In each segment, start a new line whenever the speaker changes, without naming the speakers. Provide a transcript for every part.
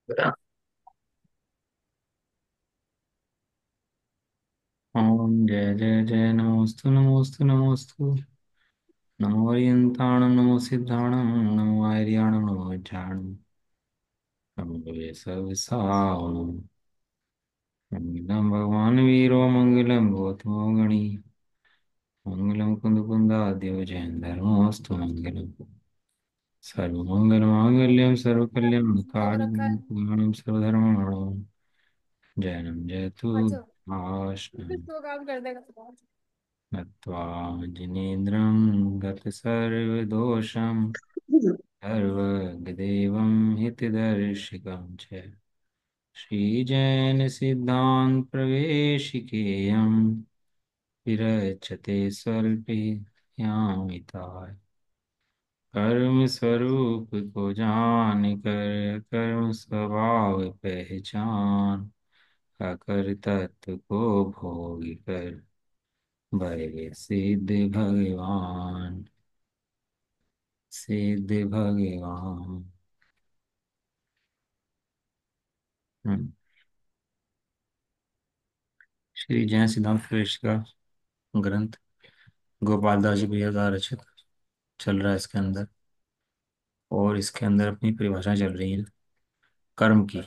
ओम जय जय जय नमोस्तु नमोस्तु नमोस्तु। नमो ओरियंताणं नमो सिद्धाणं नमो आर्याणं नमो वज्राणं नमो वे सर्वसावणं। मंगलम भगवान वीरो मंगलम गौतमो गणी मंगलम कुंद कुंदाद्यो जयं धर्मोस्तु मंगलम। सर्वमंगल मांगल्यं सर्वकल्याणकारिणं पुण्यं सर्वधर्ममणं जयनं जयतु
अच्छा।
आश्रम।
तो काम कर देगा।
नत्वा जिनेन्द्रं गतसर्वदोषं सर्वगदेवं हितदर्शिकं च श्रीजैनसिद्धान्तप्रवेशिकेयं विरचते स्वल्पे यामिताय कर्म स्वरूप को जान कर कर्म स्वभाव पहचान अकर तत्व को भोग कर भय सिद्ध भगवान सिद्ध भगवान। हम्म। श्री जैन सिद्धांत प्रवेश का ग्रंथ गोपाल दास जी प्रिय का रचित चल रहा है इसके अंदर। और इसके अंदर अपनी परिभाषाएं चल रही हैं कर्म की।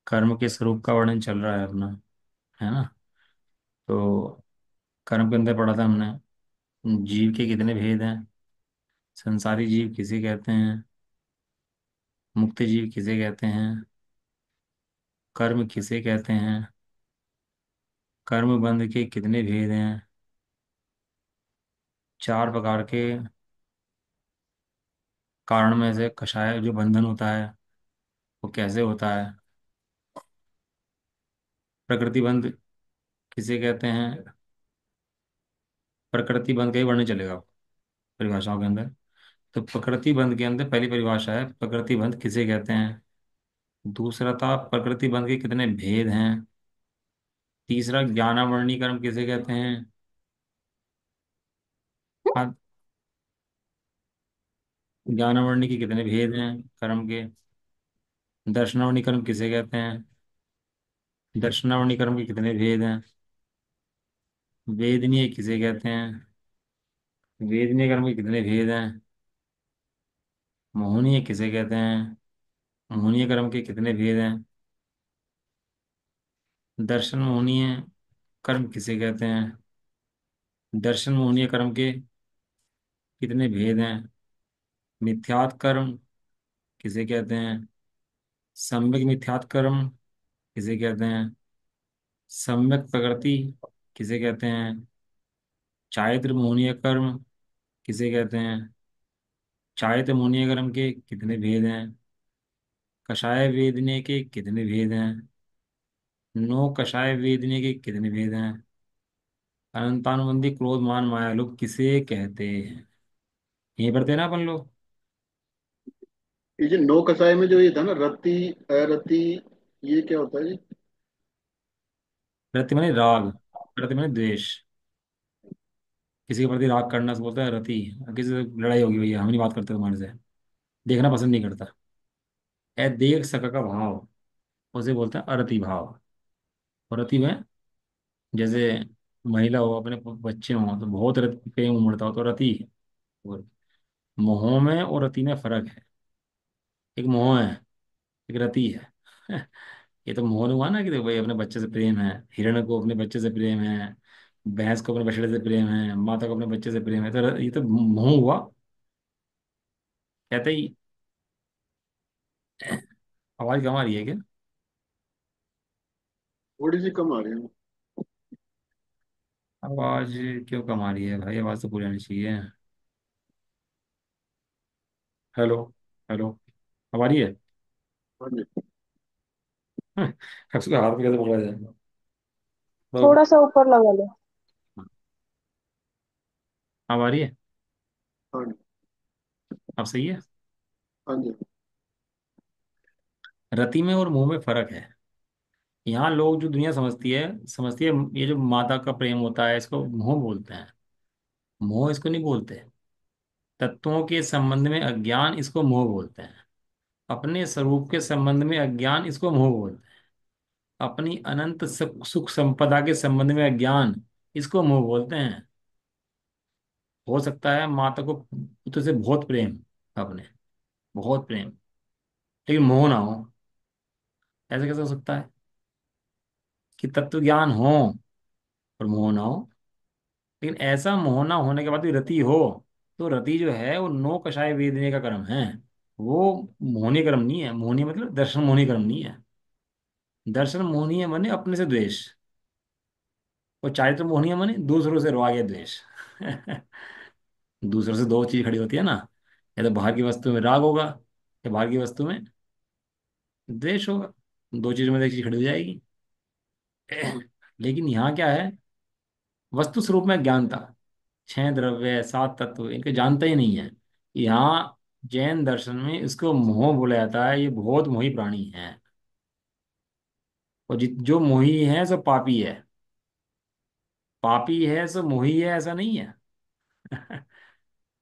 कर्म के स्वरूप का वर्णन चल रहा है अपना, है ना। तो कर्म के अंदर पढ़ा था हमने जीव के कितने भेद हैं। संसारी जीव किसे कहते हैं, मुक्त जीव किसे कहते हैं, कर्म किसे कहते हैं, कर्म बंध के कितने भेद हैं, चार प्रकार के कारण में से कषाय जो बंधन होता है वो कैसे होता है, प्रकृति बंध किसे कहते हैं। प्रकृति बंध का ही वर्णन चलेगा परिभाषाओं के अंदर। तो प्रकृति बंध के अंदर पहली परिभाषा है प्रकृति बंध किसे कहते हैं। दूसरा था प्रकृति बंध के कितने भेद हैं। तीसरा ज्ञानावरणी कर्म किसे कहते हैं। हाँ, ज्ञानावरणी के कितने भेद हैं कर्म के। दर्शनावरणी कर्म किसे कहते हैं। दर्शनावरणी कर्म के कितने भेद हैं। वेदनीय किसे कहते हैं। वेदनीय कर्म के कितने भेद हैं। मोहनीय किसे कहते हैं। मोहनीय कर्म के कितने भेद हैं। दर्शन मोहनीय कर्म किसे कहते हैं। दर्शन मोहनीय कर्म के कितने भेद हैं। मिथ्यात् कर्म किसे कहते हैं। सम्यक मिथ्यात् कर्म किसे कहते हैं। सम्यक प्रकृति किसे कहते हैं। चारित्र मोहनीय कर्म किसे कहते हैं। चारित्र मोहनीय कर्म के कितने भेद हैं। कषाय वेदने के कितने भेद हैं। नो कषाय वेदने के कितने भेद हैं। अनंतानुबंधी क्रोध मान माया लोग किसे कहते हैं। यही पढ़ते हैं ना अपन लोग।
ये जो नौ कसाय में जो ये था ना, रति अरति, ये क्या होता है जी?
रति माने राग, रति माने द्वेष। किसी के प्रति राग करना से बोलता है रति। किसी से लड़ाई होगी भैया हम नहीं बात करते तुम्हारे से, देखना पसंद नहीं करता। ए देख सका का भाव उसे बोलता है अरति भाव। और रति में जैसे महिला हो अपने बच्चे हों तो बहुत प्रेम उमड़ता हो तो रति है। और मोह में और रति में फर्क है। एक मोह है, एक रति है। ये तो मोह हुआ ना कि देखो भाई अपने बच्चे से प्रेम है, हिरण को अपने बच्चे से प्रेम है, भैंस को अपने बछड़े से प्रेम है, माता को अपने बच्चे से प्रेम है, तो ये तो मोह हुआ। कहते ही आवाज कम आ रही है क्या।
थोड़ी सी कम आ रही है।
आवाज क्यों कम आ रही है भाई, आवाज तो पूरी आनी चाहिए। हेलो, हेलो, अब आ रही है।
हाँ जी।
उसको हाथ में कैसे पकड़ा जाए तो।
थोड़ा सा ऊपर लगा लो।
अब आ रही है।
हाँ जी।
अब सही है।
हाँ जी।
रति में और मुंह में फर्क है। यहाँ लोग जो दुनिया समझती है ये जो माता का प्रेम होता है इसको मोह बोलते हैं। मोह इसको नहीं बोलते। तत्वों के संबंध में अज्ञान इसको मोह बोलते हैं। अपने स्वरूप के संबंध में अज्ञान, इसको मोह बोलते हैं। अपनी अनंत सुख सुख संपदा के संबंध में अज्ञान, इसको मोह बोलते हैं। हो सकता है माता को पुत्र से बहुत प्रेम, अपने बहुत प्रेम, लेकिन मोह ना हो। ऐसे कैसे हो सकता है कि तत्व ज्ञान हो और मोह ना हो? लेकिन ऐसा मोह ना होने के बाद भी रति हो, तो रति जो है वो नौ कषाय वेदने का कर्म है। वो मोहनी कर्म नहीं है। मोहनी मतलब दर्शन मोहनी कर्म नहीं है। दर्शन मोहनीय माने अपने से द्वेष, और चारित्र मोहनीय माने दूसरों से राग या द्वेष। दूसरों से दो चीज खड़ी होती है ना, या तो बाहर की वस्तु में राग होगा, या बाहर की वस्तु में द्वेष होगा। दो चीजों में से एक चीज खड़ी हो जाएगी। लेकिन यहाँ क्या है, वस्तु स्वरूप में ज्ञानता, छह द्रव्य सात तत्व इनके जानता ही नहीं है। यहाँ जैन दर्शन में इसको मोह बोला जाता है। ये बहुत मोही प्राणी है, और जो मोही है सो पापी है। पापी है सो मोही है, ऐसा नहीं है।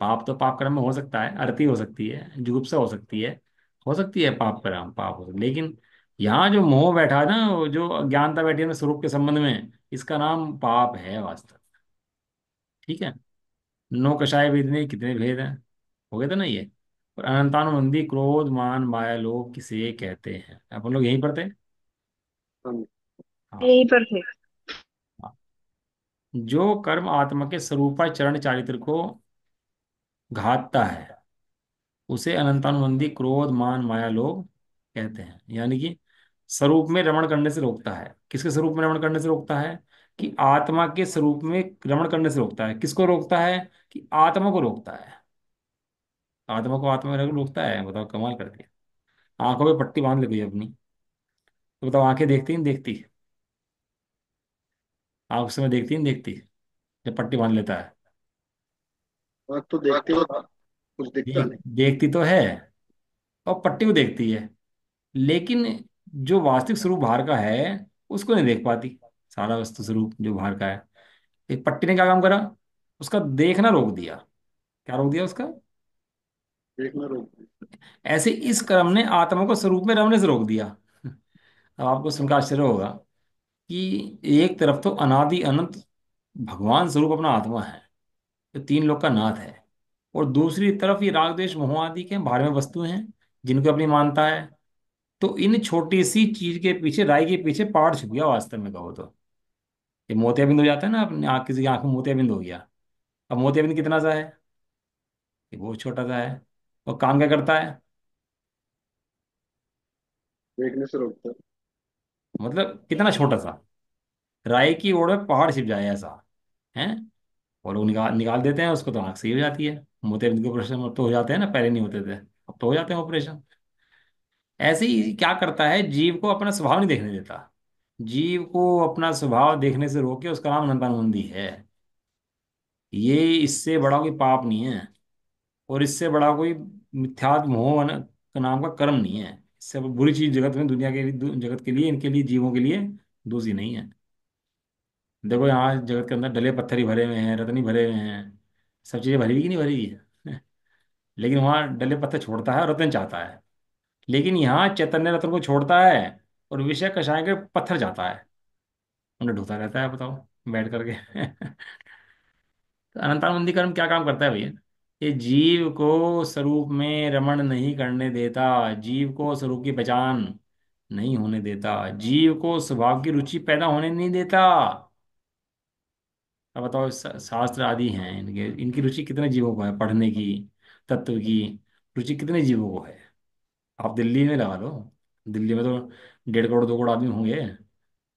पाप तो पाप कर्म में हो सकता है, अरति हो सकती है, जुगुप्सा हो सकती है पाप कर्म, पाप हो सकती है। लेकिन यहाँ जो मोह बैठा है ना, वो जो अज्ञानता बैठी है ना स्वरूप के संबंध में, इसका नाम पाप है वास्तव। ठीक है। नौ कषाय वेद में कितने भेद हैं, हो गए थे ना ये। और अनंतानुबंधी क्रोध मान माया लोभ किसे कहते हैं, अपन लोग यहीं पढ़ते हैं।
हाँ।
हाँ।
यहीं पर थे।
हाँ। जो कर्म आत्मा के स्वरूपा चरण चारित्र को घातता है, उसे अनंतानुबंधी क्रोध मान माया लोभ कहते हैं। यानी कि स्वरूप में रमण करने से रोकता है। किसके स्वरूप में रमण करने से रोकता है? कि आत्मा के स्वरूप में रमण करने से रोकता है। किसको रोकता है? कि आत्मा को रोकता है। आत्मा को आत्मा में रोकता है, बताओ कमाल कर दिया। आंखों पे पट्टी बांध ली कोई अपनी, तो बताओ आंखें देखती नहीं देखती? आंख उस समय देखती नहीं देखती जब पट्टी बांध लेता है?
आँख तो देखते हो, कुछ दिखता नहीं।
देखती तो है, और पट्टी को देखती है, लेकिन जो वास्तविक स्वरूप बाहर का है उसको नहीं देख पाती। सारा वस्तु स्वरूप जो बाहर का है, एक पट्टी ने क्या काम करा? उसका देखना रोक दिया। क्या रोक दिया उसका?
देखना रोक।
ऐसे इस कर्म ने आत्मा को स्वरूप में रमने से रोक दिया। अब आपको सुनकर आश्चर्य होगा कि एक तरफ तो अनादि अनंत भगवान स्वरूप अपना आत्मा है, जो तीन लोक का नाथ है, और दूसरी तरफ ये राग द्वेष मोह आदि के बाहर में वस्तुएं हैं जिनको अपनी मानता है। तो इन छोटी सी चीज के पीछे, राई के पीछे पहाड़ छुप गया वास्तव में कहो तो। ये मोतियाबिंद हो जाता है ना, अपनी आँख, किसी की आंख में मोतियाबिंद हो गया। अब मोतियाबिंद कितना सा है? ये बहुत छोटा सा है। और काम क्या करता है?
देखने से रोकता है।
मतलब कितना छोटा सा, राई की ओर में पहाड़ छिप जाए ऐसा है। और लोग निकाल निकाल देते हैं उसको, तो आंख सही हो जाती है। मोतियाबिंद के ऑपरेशन अब तो हो जाते हैं ना, पहले नहीं होते थे, अब तो हो जाते हैं ऑपरेशन। ऐसे ही क्या करता है, जीव को अपना स्वभाव नहीं देखने देता। जीव को अपना स्वभाव देखने से रोके, उसका नाम अनंतानुबंधी है। ये इससे बड़ा कोई पाप नहीं है, और इससे बड़ा कोई मिथ्यात्व मोह का नाम का कर्म नहीं है। इससे बुरी चीज जगत में, दुनिया के लिए, जगत के लिए, इनके लिए, जीवों के लिए दूसरी नहीं है। देखो यहाँ जगत के अंदर डले पत्थर ही भरे हुए हैं, रत्न ही भरे हुए हैं, सब चीजें भरी हुई कि नहीं भरी हुई है? लेकिन वहाँ डले पत्थर छोड़ता है और रत्न चाहता है। लेकिन यहाँ चैतन्य रत्न को छोड़ता है, और विषय कषाय के पत्थर जाता है, उन्हें ढोता रहता है, बताओ, बैठ करके। तो अनंतानंदी कर्म क्या काम करता है भैया? ये जीव को स्वरूप में रमण नहीं करने देता, जीव को स्वरूप की पहचान नहीं होने देता, जीव को स्वभाव की रुचि पैदा होने नहीं देता। अब बताओ, शास्त्र आदि हैं इनके, इनकी रुचि कितने जीवों को है पढ़ने की? तत्व की रुचि कितने जीवों को है? आप दिल्ली में लगा लो, दिल्ली में तो 1.5 करोड़ 2 करोड़ आदमी होंगे।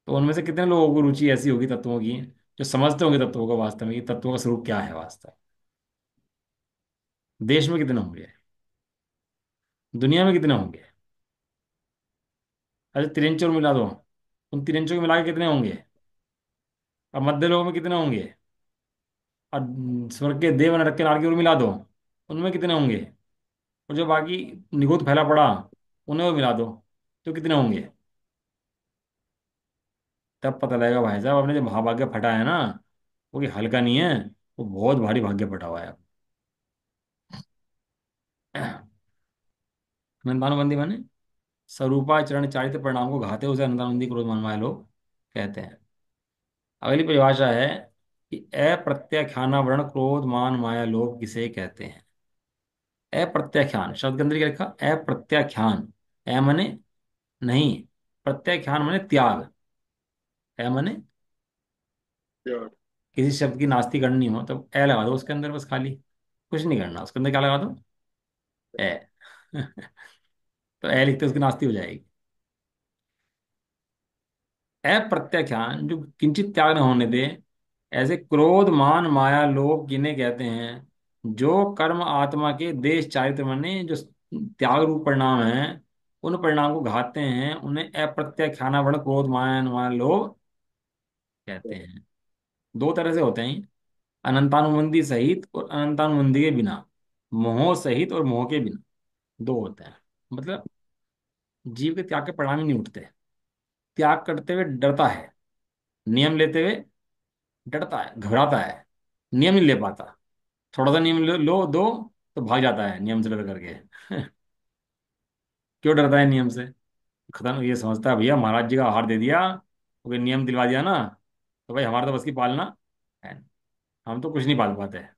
तो उनमें से कितने लोगों को रुचि ऐसी होगी तत्वों की, जो समझते होंगे तत्वों को वास्तव में, कि तत्वों का स्वरूप क्या है वास्तव? देश में कितने होंगे? दुनिया में कितने होंगे? अच्छा तिरंचों मिला दो, उन तिरंचों को मिला के कितने होंगे? अब मध्य लोक में कितने होंगे? और स्वर्ग के देव नरक के नारकी और मिला दो, उनमें कितने होंगे? और जो बाकी निगुत फैला पड़ा, उन्हें वो मिला दो, तो कितने होंगे? तब पता लगेगा भाई साहब, आपने जो महाभाग्य फटा है ना, वो कि हल्का नहीं है, वो बहुत भारी भाग्य फटा हुआ है। अनंतानुबंधी माने स्वरूपा चरण चारित्र परिणाम को घाते उसे अनंतानुबंधी क्रोध मान माया लोग कहते हैं। अगली परिभाषा है कि अप्रत्याख्यानावरण क्रोध मान माया लोभ किसे कहते हैं। अप्रत्याख्यान शब्द के अंदर क्या लिखा, अप्रत्याख्यान। अ माने नहीं, प्रत्याख्यान माने त्याग। अ माने
यार।
किसी शब्द की नास्ती करनी हो तो ए लगा दो उसके अंदर, बस खाली कुछ नहीं करना, उसके अंदर क्या लगा दो, ए। तो ए लिखते उसकी नास्ती हो जाएगी। अप्रत्याख्यान जो किंचित त्याग न होने दे, ऐसे क्रोध मान माया लोभ किन्हें कहते हैं। जो कर्म आत्मा के देश चारित्र माने जो त्याग रूप परिणाम हैं, उन परिणाम को घाते हैं, उन्हें अप्रत्याख्यानावरण क्रोध मान माया लोभ कहते हैं। दो तरह से होते हैं, अनंतानुबंधी सहित और अनंतानुबंधी के बिना, मोह सहित और मोह के बिना, दो होते हैं। मतलब जीव के त्याग के परिणाम ही नहीं उठते। त्याग करते हुए डरता है, नियम लेते हुए डरता है, घबराता है, नियम नहीं ले पाता। थोड़ा सा नियम लो दो तो भाग जाता है नियम से डर करके। क्यों डरता है नियम से, खत्म ये समझता है भैया महाराज जी का आहार दे दिया, तो कोई नियम दिलवा दिया ना, तो भाई हमारा तो बस की पालना है, हम तो कुछ नहीं पाल पाते हैं।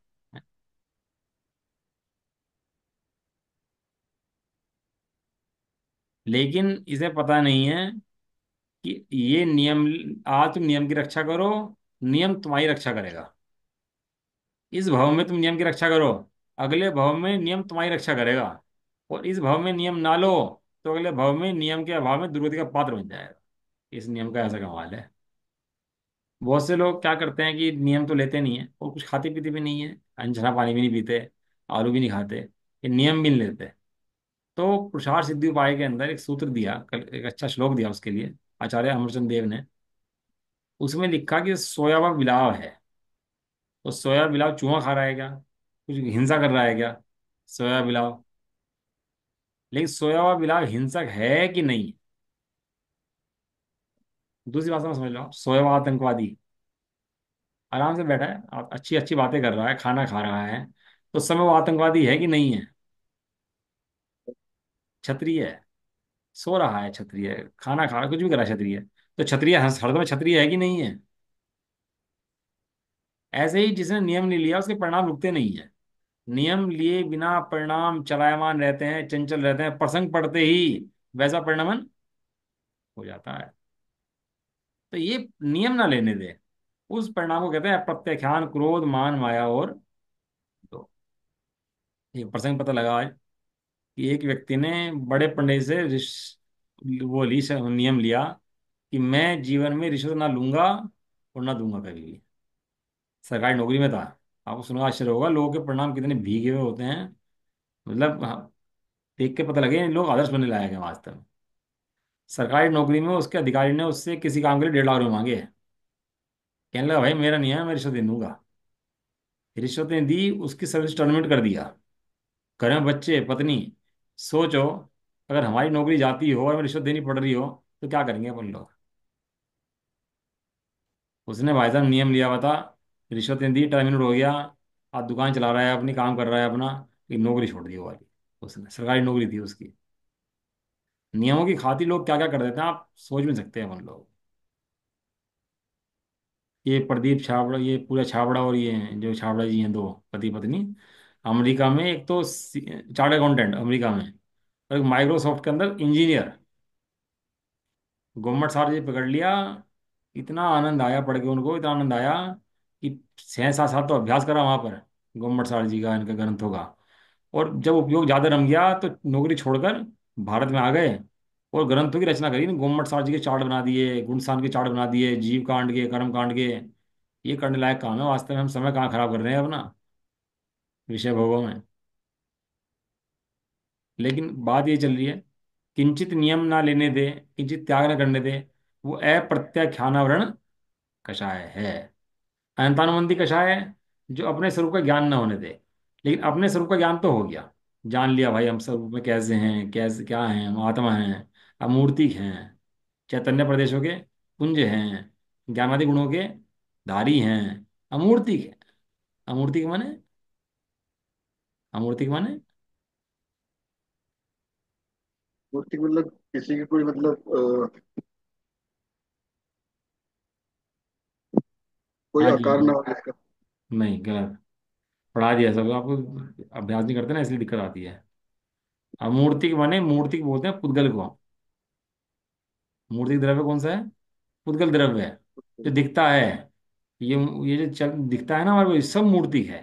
लेकिन इसे पता नहीं है कि ये नियम, आज तुम नियम की रक्षा करो, नियम तुम्हारी रक्षा करेगा। इस भव में तुम नियम की रक्षा करो, अगले भव में नियम तुम्हारी रक्षा करेगा। और इस भव में नियम ना लो तो अगले भव में नियम के अभाव में दुर्गति का पात्र बन जाएगा। इस नियम का ऐसा कमाल है। बहुत से लोग क्या करते हैं कि नियम तो लेते नहीं है और कुछ खाते पीते भी नहीं है, अनछना पानी भी नहीं पीते, आलू भी नहीं खाते, ये नियम भी नहीं लेते। तो पुरुषार्थ सिद्धि उपाय के अंदर एक सूत्र दिया, कल एक अच्छा श्लोक दिया उसके लिए आचार्य अमरचंद देव ने। उसमें लिखा कि सोया हुआ बिलाव है, तो सोया बिलाव चूहा खा रहा है क्या, कुछ हिंसा कर रहा है क्या, सोया बिलाव। लेकिन सोया हुआ बिलाव हिंसक है कि नहीं। दूसरी भाषा में समझ लो, सोया हुआ आतंकवादी आराम से बैठा है, अच्छी अच्छी बातें कर रहा है, खाना खा रहा है, तो उस समय वो आतंकवादी है कि नहीं है। क्षत्रिय है, सो रहा है क्षत्रिय, खाना खा रहा है, कुछ भी कर रहा है क्षत्रिय, तो क्षत्रिय हरदम क्षत्रिय है कि नहीं है। ऐसे ही जिसने नियम नहीं लिया उसके परिणाम रुकते नहीं है। नियम लिए बिना परिणाम चलायमान रहते हैं, चंचल रहते हैं, प्रसंग पड़ते ही वैसा परिणमन हो जाता है। तो ये नियम ना लेने दे, उस परिणाम को कहते हैं प्रत्याख्यान क्रोध मान माया और। तो एक प्रसंग पता लगा आज कि एक व्यक्ति ने बड़े पंडित से वो नियम लिया कि मैं जीवन में रिश्वत ना लूंगा और ना दूंगा कभी भी। सरकारी नौकरी में था। आपको सुना आश्चर्य होगा लोगों के परिणाम कितने भीगे हुए होते हैं। मतलब हाँ, देख के पता लगे इन लोग आदर्श बनने लायक हैं वास्तव में। सरकारी नौकरी में उसके अधिकारी ने उससे किसी काम के लिए 1.5 लाख रुपए मांगे। कहने लगा भाई मेरा नहीं है, मैं रिश्वत नहीं दूंगा। रिश्वतें दी, उसकी सर्विस टर्मिनेट कर दिया। घर में बच्चे पत्नी, सोचो अगर हमारी नौकरी जाती हो और हमें रिश्वत देनी पड़ रही हो तो क्या करेंगे अपन लोग। उसने भाई साहब नियम लिया हुआ था, रिश्वतें दी, टर्मिनेट हो गया। आज दुकान चला रहा है अपनी, काम कर रहा है अपना, लेकिन नौकरी छोड़ दी वो वाली। उसने सरकारी नौकरी थी उसकी। नियमों की खातिर लोग क्या क्या कर देते हैं आप सोच भी नहीं सकते अपन लोग। ये प्रदीप छाबड़ा, ये पूरा छाबड़ा और ये हैं जो छाबड़ा जी हैं, दो पति पत्नी, अमेरिका में एक तो चार्ट अकाउंटेंट अमेरिका में, और एक माइक्रोसॉफ्ट के अंदर इंजीनियर। गवर्नमेंट सार जी पकड़ लिया। इतना आनंद आया पढ़ के उनको, इतना आनंद आया कि 6-7 साल तो अभ्यास करा वहां पर गवर्नमेंट सार जी का, इनके ग्रंथों का। और जब उपयोग ज्यादा रम गया तो नौकरी छोड़कर भारत में आ गए और ग्रंथों की रचना करी। गवर्नमेंट सार जी के चार्ट बना दिए, गुणसान के चार्ट बना दिए, जीव कांड के, कर्म कांड के। ये करने लायक काम है वास्तव में, हम समय कहाँ खराब कर रहे हैं अपना विषय भोगों में। लेकिन बात ये चल रही है, किंचित नियम ना लेने दे, किंचित त्याग न करने दे, वो अप्रत्याख्यानावरण कषाय है। अनंतानुबंधी कषाय है जो अपने स्वरूप का ज्ञान न होने दे। लेकिन अपने स्वरूप का ज्ञान तो हो गया, जान लिया भाई हम स्वरूप में कैसे हैं, कैसे क्या हैं, हम आत्मा हैं, अमूर्तिक हैं, चैतन्य प्रदेशों के पुंज हैं, ज्ञानादि गुणों के धारी हैं, अमूर्तिक है। अमूर्तिक माने, अमूर्तिक माने
मूर्ति मतलब किसी की कोई मतलब कोई
हाँ जी
आकार ना
जी।
हो जिसका।
नहीं, गलत। पढ़ा दिया सब आपको। अभ्यास नहीं करते ना, इसलिए दिक्कत आती है। अमूर्ति के माने, मूर्ति को बोलते हैं पुद्गल को। मूर्तिक द्रव्य कौन सा है? पुद्गल द्रव्य है, जो दिखता है। ये ये जो चल दिखता है ना हमारे को, ये सब मूर्तिक है।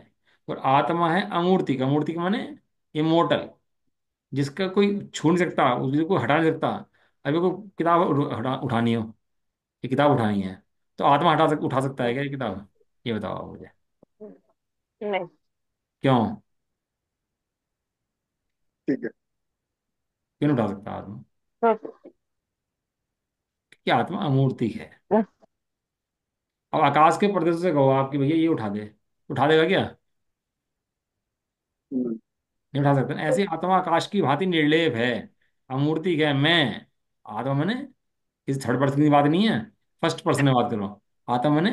और आत्मा है अमूर्तिक। अमूर्तिक माने इमोर्टल, जिसका कोई छू नहीं सकता, उसको कोई हटा नहीं सकता। अभी कोई किताब उठानी हो, ये किताब उठानी है, तो आत्मा उठा सकता है क्या ये किताब? ये बताओ आप मुझे।
नहीं।
क्यों?
ठीक है।
क्यों नहीं उठा सकता आत्मा?
तो
क्योंकि आत्मा अमूर्तिक है। अब आकाश के प्रदेश से कहो आपकी भैया ये उठा दे, उठा देगा क्या?
हम्म,
नहीं उठा सकते ना। ऐसी आत्मा आकाश की भांति निर्लेप है, अमूर्तिक है। मैं आत्मा मैंने, किसी थर्ड पर्सन की बात नहीं है, फर्स्ट पर्सन में बात कर रहा हूँ। आत्मा मैंने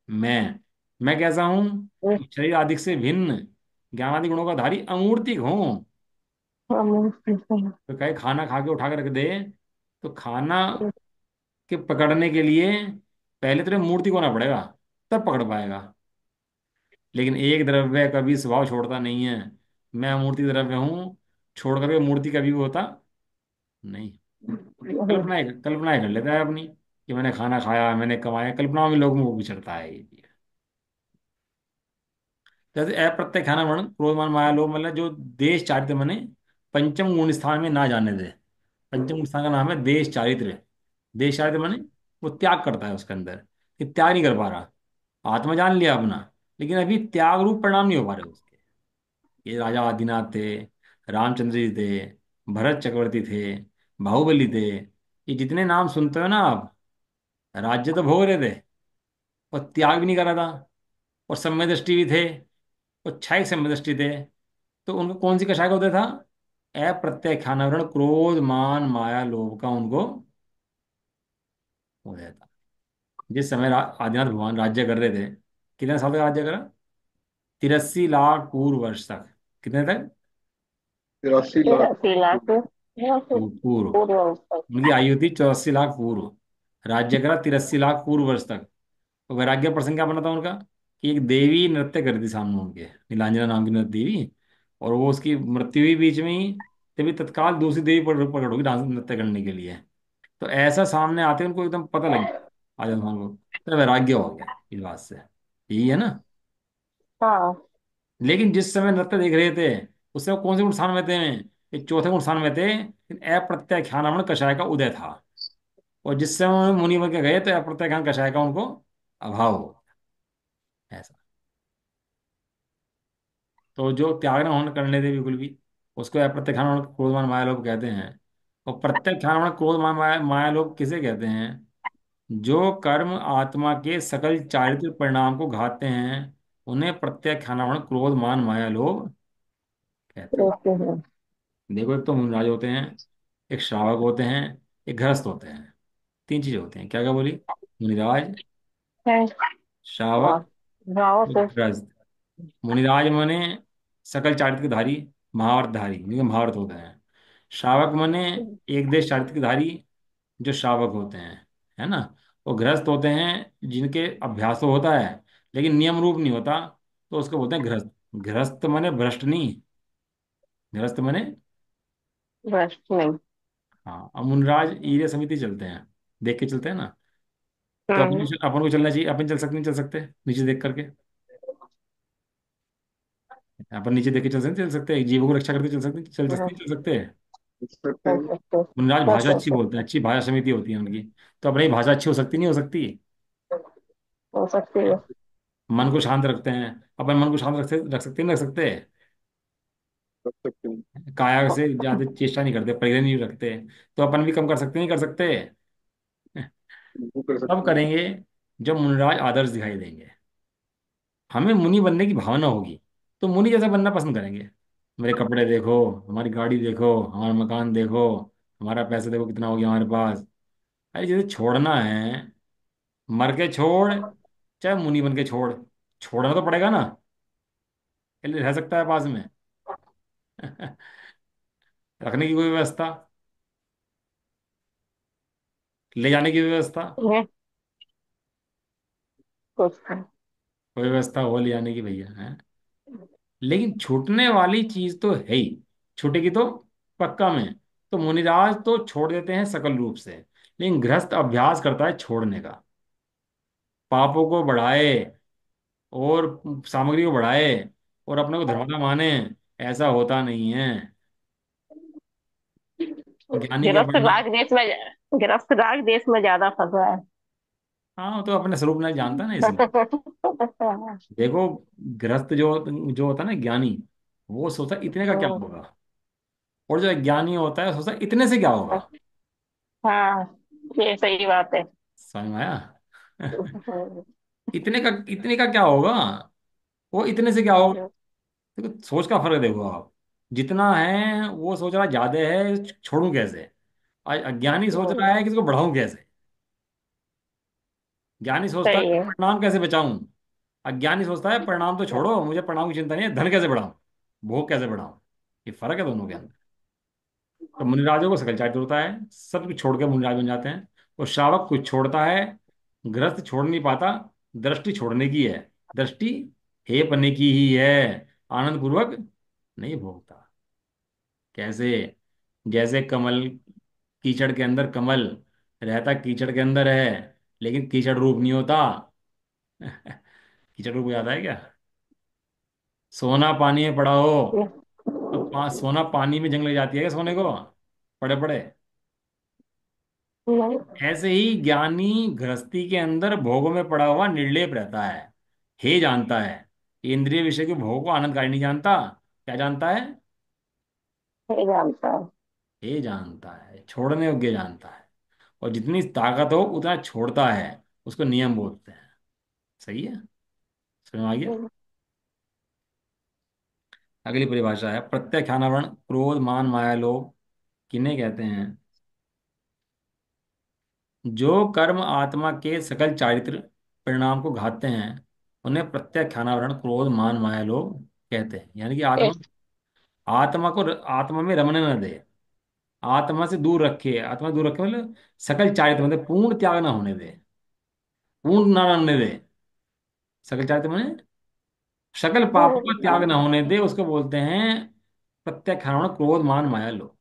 मैं
मैं कैसा हूँ? शरीर आदि से भिन्न, ज्ञान आदि गुणों का धारी अमूर्तिक हूँ। तो कहे खाना खा के उठा के रख दे, तो खाना के पकड़ने के लिए पहले तेरे मूर्ति को होना पड़ेगा, तब पकड़ पाएगा। लेकिन एक द्रव्य कभी स्वभाव छोड़ता नहीं है। मैं अमूर्ति द्रव्य हूँ, छोड़ करके मूर्ति कभी भी होता नहीं। कल्पनाएं कर लेता है अपनी, कि मैंने खाना खाया, मैंने कमाया। कल्पनाओं में लोगों को विचरता है ये चीज। जैसे अप्रत्यय खाना वर्ण क्रोध मान माया लोभ, मतलब जो देश चारित्र मने पंचम गुण स्थान में ना जाने दे। पंचम गुण स्थान का नाम है देश चारित्र। देश चारित्र मने वो त्याग करता है उसके अंदर, कि त्याग नहीं कर पा रहा। आत्मा जान लिया अपना, लेकिन अभी त्याग रूप परिणाम नहीं हो पा रहे उसके। ये राजा आदिनाथ थे, रामचंद्र जी थे, भरत चक्रवर्ती थे, बाहुबली थे, ये जितने नाम सुनते हो ना आप, राज्य तो भोग रहे थे और त्याग भी नहीं करा था। और सम्य दृष्टि भी थे, और क्षयिक सम्य दृष्टि थे। तो उनको कौन सी कषाय का उदय था? अप्रत्यय खानावरण क्रोध मान माया लोभ का उनको उदय था। जिस समय आदिनाथ भगवान राज्य कर रहे थे, कितने साल तक राज्य करा? 83 लाख पूर्व वर्ष तक। कितने तक?
83 लाख।
83 लाख या फिर
पूर्व।
पूर्व अवस्था।
उनकी आयु थी 84 लाख पूर्व। राज्य करा 83 लाख पूर्व वर्ष तक। तो वैराग्य प्रसंग क्या बना था उनका? कि एक देवी नृत्य कर दी सामने उनके, नीलांजना नाम की नृत्य देवी। और वो उसकी मृत्यु हुई बीच में ही, तभी तत्काल दूसरी देवी प्रकट होगी डांस नृत्य करने के लिए। तो ऐसा सामने आते उनको एकदम पता लग गया आजम खान को, तो वैराग्य हो गया इस बात से। यही है ना।
हाँ।
लेकिन जिस समय नृत्य देख रहे थे, उस समय कौन से गुण स्थान में थे? ये चौथे गुण स्थान में थे। अप्रत्यय ख्यान कषाय का उदय था। और जिस समय मुनि बन के गए, तो अप्रत्यय ख्यान कषाय का उनको अभाव हो गया। ऐसा। तो जो त्याग न होने करने दे बिल्कुल भी, उसको अप्रत्यय ख्यान क्रोधमान माया लोग कहते हैं। और प्रत्यक्ष ख्यान क्रोधमान माया लोग किसे कहते हैं? जो कर्म आत्मा के सकल चारित्र परिणाम को घाते हैं, उन्हें प्रत्यक्ष खानावण क्रोध मान माया लोभ कहते हैं।
रहते हैं।
देखो, एक तो मुनराज होते हैं, एक श्रावक होते हैं, एक गृहस्थ होते हैं। तीन चीजें होती हैं। क्या क्या बोली? मुनिराज,
हैं।
श्रावक,
और गाँव
और
से।
गृहस्थ। मुनिराज माने सकल चारित्र के धारी, महाभारत धारी, जिनके महाभारत होते हैं। श्रावक माने एक देश चारित्र के धारी, जो श्रावक होते हैं, है ना। और गृहस्थ होते हैं जिनके अभ्यास तो होता है, लेकिन नियम रूप नहीं होता, तो उसको बोलते हैं गृहस्थ। गृहस्थ माने भ्रष्ट नहीं, गृहस्थ माने।
भ्रष्ट नहीं।
हाँ, अब मुनराज ईर्य समिति चलते हैं, देख के चलते हैं ना। तो
हम्म।
अपन को चलना चाहिए। अपन चल सकते नहीं? चल सकते नीचे देख करके? अपन नीचे देख के चल सकते हैं, जीवों को रक्षा करके चल सकते
हम्म,
नहीं? चल सकते हैं।
पूछ सकते
चल
हैं।
सकते।
मुनराज
सब
भाषा
चल
अच्छी बोलते
सकते।
हैं, अच्छी भाषा समिति होती है उनकी। तो अपनी भाषा अच्छी हो सकती नहीं? हो सकती?
हो सकती है।
मन को शांत रखते हैं। अपन मन को शांत रख सकते नहीं? रख सकते?
कर सकते हैं।
काया से ज्यादा चेष्टा नहीं करते, परिग्रह नहीं रखते। तो अपन भी कम कर सकते नहीं? कर सकते?
वो कर
तब
सकते हैं।
करेंगे जब मुनिराज आदर्श दिखाई देंगे। हमें मुनि बनने की भावना होगी, तो मुनि जैसा बनना पसंद करेंगे। मेरे कपड़े देखो, हमारी गाड़ी देखो, हमारा मकान देखो, हमारा पैसा देखो कितना हो गया हमारे पास। अरे जैसे छोड़ना है, मर के छोड़, चाहे मुनि बन के छोड़, छोड़ना तो पड़ेगा ना। रह सकता है पास में। रखने की कोई व्यवस्था, ले जाने की व्यवस्था,
ये कुछ नहीं।
कोई व्यवस्था हो ले जाने की भैया है। लेकिन छूटने वाली चीज तो है ही, छूटेगी तो पक्का में। तो मुनिराज तो छोड़ देते हैं सकल रूप से, लेकिन गृहस्थ अभ्यास करता है छोड़ने का। पापों को बढ़ाए और सामग्री को बढ़ाए और अपने को धर्मात्मा माने, ऐसा होता नहीं है। ज्ञानी क्या
गिरफ्त
पढ़ना।
राग देश में, गिरफ्त राग देश में ज्यादा फंसा है।
हाँ वो तो अपने स्वरूप नहीं जानता ना, इसलिए। देखो, गृहस्थ जो जो होता है ना ज्ञानी, वो सोचता है इतने का क्या होगा, और जो ज्ञानी होता है सोचता है इतने से क्या होगा।
हाँ, ये सही बात है।
समझ में आया। इतने का क्या होगा, वो इतने से क्या होगा। देखो सोच का फर्क देखो आप, जितना है वो सोच रहा ज्यादा है, छोड़ूं कैसे। अज्ञानी सोच रहा है कि इसको बढ़ाऊं कैसे। ज्ञानी सोचता है
सही है।
परिणाम कैसे बचाऊं, अज्ञानी सोचता है परिणाम तो छोड़ो, मुझे परिणाम की चिंता नहीं है, धन कैसे बढ़ाऊं, भोग कैसे बढ़ाऊं। ये फर्क है दोनों के अंदर। तो मुनिराजों को सकल चारित्र होता है, सब कुछ छोड़ के मुनिराज बन जाते हैं। और श्रावक कुछ छोड़ता है, गृहस्थ छोड़ नहीं पाता। दृष्टि छोड़ने की है, दृष्टि हे पन्ने की ही है, आनंद पूर्वक नहीं भोगता। कैसे, जैसे कमल, कीचड़ के अंदर कमल रहता, कीचड़ के अंदर है, लेकिन कीचड़ रूप नहीं होता। कीचड़ रूप हो जाता है क्या। सोना पानी में पड़ा हो, तो सोना पानी में जंग लग जाती है क्या सोने को, पड़े पड़े। ऐसे ही ज्ञानी गृहस्थी के अंदर भोगों में पड़ा हुआ निर्लेप रहता है, हे जानता है। इंद्रिय विषय के भोग को आनंदकारी नहीं जानता, क्या जानता है,
सही जानता है।
हे जानता है, छोड़ने योग्य जानता है। और जितनी ताकत हो उतना छोड़ता है, उसको नियम बोलते हैं। सही है, समझ में आ गया। अगली परिभाषा है प्रत्याख्यानावरण, क्रोध मान माया लोभ किन्हें कहते हैं। जो कर्म आत्मा के सकल चारित्र परिणाम को घातते हैं, उन्हें प्रत्याख्यानावरण, क्रोध मान माया लोभ कहते हैं। यानी कि आत्मा,
इस-
आत्मा को आत्मा में रमने न दे, आत्मा से दूर रखे, आत्मा से दूर रखे मतलब सकल चारित्र मतलब पूर्ण त्याग ना होने दे, पूर्ण ना रहने दे। सकल चारित्र माने सकल पापों का त्याग ना होने दे, उसको बोलते हैं प्रत्याख्यान, क्रोध मान माया लोभ।